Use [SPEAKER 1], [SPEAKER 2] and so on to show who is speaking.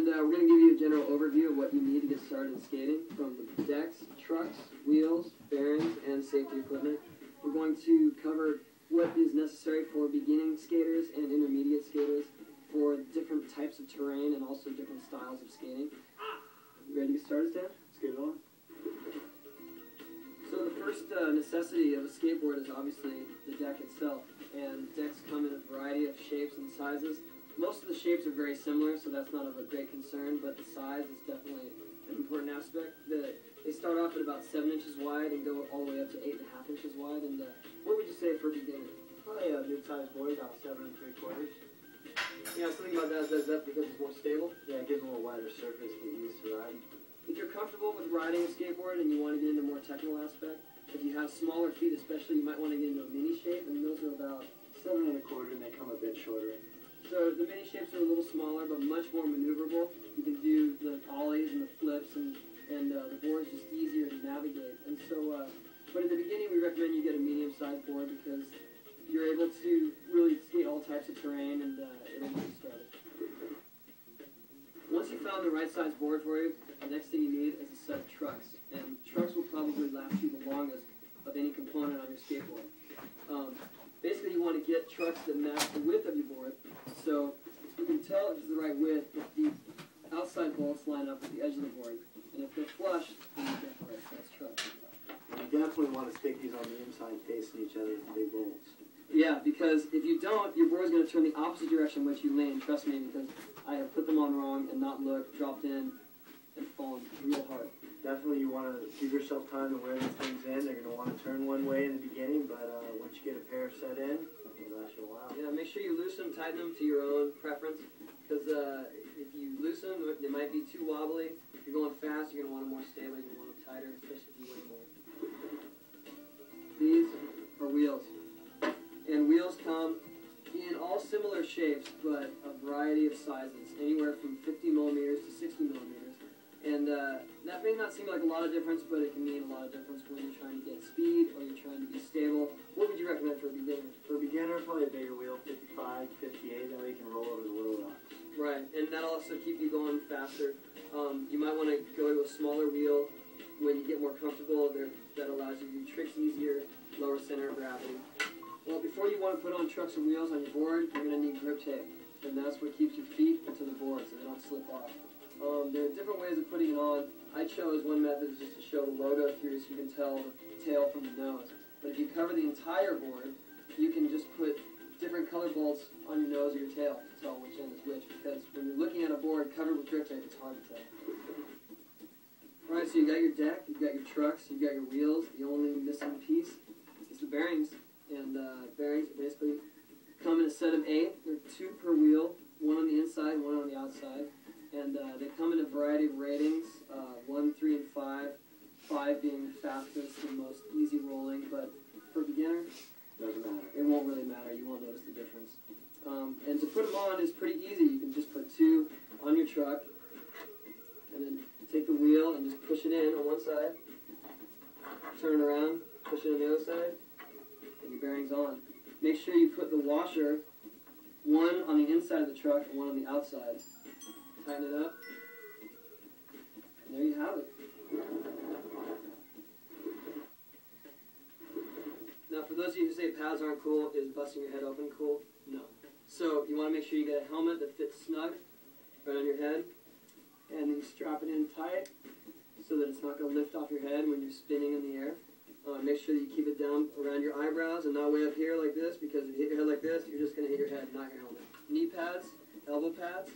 [SPEAKER 1] And we're going to give you a general overview of what you need to get started in skating, from the decks, trucks, wheels, bearings, and safety equipment. We're going to cover what is necessary for beginning skaters and intermediate skaters for different types of terrain and also different styles of skating. You ready to get started, Stan?
[SPEAKER 2] Let's get it on.
[SPEAKER 1] So the first necessity of a skateboard is obviously the deck itself. And decks come in a variety of shapes and sizes. Most of the shapes are very similar, so that's not of a great concern, but the size is definitely an important aspect. They start off at about 7 inches wide and go all the way up to 8.5 inches wide. And what would you say for a beginner?
[SPEAKER 2] Probably a mid-sized board, about 7 3/4.
[SPEAKER 1] Yeah, something about that does that because it's more stable.
[SPEAKER 2] Yeah, it gives a little wider surface to get used to riding.
[SPEAKER 1] If you're comfortable with riding a skateboard and you want to get into a more technical aspect, if you have smaller feet especially, you might want to get into a mini shape, and those are about
[SPEAKER 2] 7 1/4, and they come a bit shorter.
[SPEAKER 1] So the mini shapes are a little smaller, but much more maneuverable. You can do the ollies and the flips, and the board is just easier to navigate. And so, but in the beginning, we recommend you get a medium-sized board because you're able to really skate all types of terrain, and it'll get you started. Once you found the right size board for you, the next thing you need is a set of trucks. And trucks will probably last you the longest of any component on your skateboard. Basically, you want to get trucks that match the width of your board, so you can tell if it's the right width if the outside bolts line up with the edge of the board. And if they're flush, then you get the right size truck.
[SPEAKER 2] And you definitely want to stick these on the inside facing each other with big bolts.
[SPEAKER 1] Yeah, because if you don't, your board's going to turn the opposite direction which you lean. Trust me, because I have put them on wrong and not looked, dropped in, and fallen real hard.
[SPEAKER 2] Definitely you want to give yourself time to wear these things in. They're going to want to turn one way in the beginning, but once you get a pair set in, it'll last you a while.
[SPEAKER 1] Yeah, make sure you loosen them, tighten them to your own preference, because if you loosen them, they might be too wobbly. If you're going fast, you're going to want them more stable, you're going to want them tighter, especially if you weigh more. These are wheels. And wheels come in all similar shapes, but a variety of sizes, anywhere from 50 millimeters to 60 millimeters. And that may not seem like a lot of difference, but it can mean a lot of difference when you're trying to get speed or you're trying to be stable. What would you recommend for a beginner?
[SPEAKER 2] For a beginner, probably a bigger wheel, 55, 58, that way you can roll over the little rocks.
[SPEAKER 1] Right, and that'll also keep you going faster. You might want to go to a smaller wheel when you get more comfortable. That allows you to do tricks easier, lower center of gravity. Well, before you want to put on trucks and wheels on your board, you're going to need grip tape. And that's what keeps your feet into the board so they don't slip off. There are different ways of putting it on. I chose one method just to show the logo through so you can tell the tail from the nose. But if you cover the entire board, you can just put different color bolts on your nose or your tail to tell which end is which. Because when you're looking at a board covered with grip tape, it's hard to tell. Alright, so you got your deck, you've got your trucks, you've got your wheels. The only missing piece is the bearings. And bearings basically come in a set of 8. There are 2 per wheel, 1 on the inside, 1 on the outside. And they come in a variety of ratings, 1, 3, and 5. 5 being fastest and most easy rolling, but for a beginner,
[SPEAKER 2] doesn't matter.
[SPEAKER 1] It won't really matter. You won't notice the difference. And to put them on is pretty easy. You can just put 2 on your truck, and then take the wheel and just push it in on one side, turn it around, push it on the other side, and your bearing's on. Make sure you put the washer, 1 on the inside of the truck and 1 on the outside. Tighten it up, and there you have it. Now, for those of you who say pads aren't cool, is busting your head open cool? No. So you want to make sure you get a helmet that fits snug right on your head, and then you strap it in tight so that it's not going to lift off your head when you're spinning in the air. Make sure that you keep it down around your eyebrows and not way up here like this, because if you hit your head like this, you're just going to hit your head, not your helmet. Knee pads, elbow pads,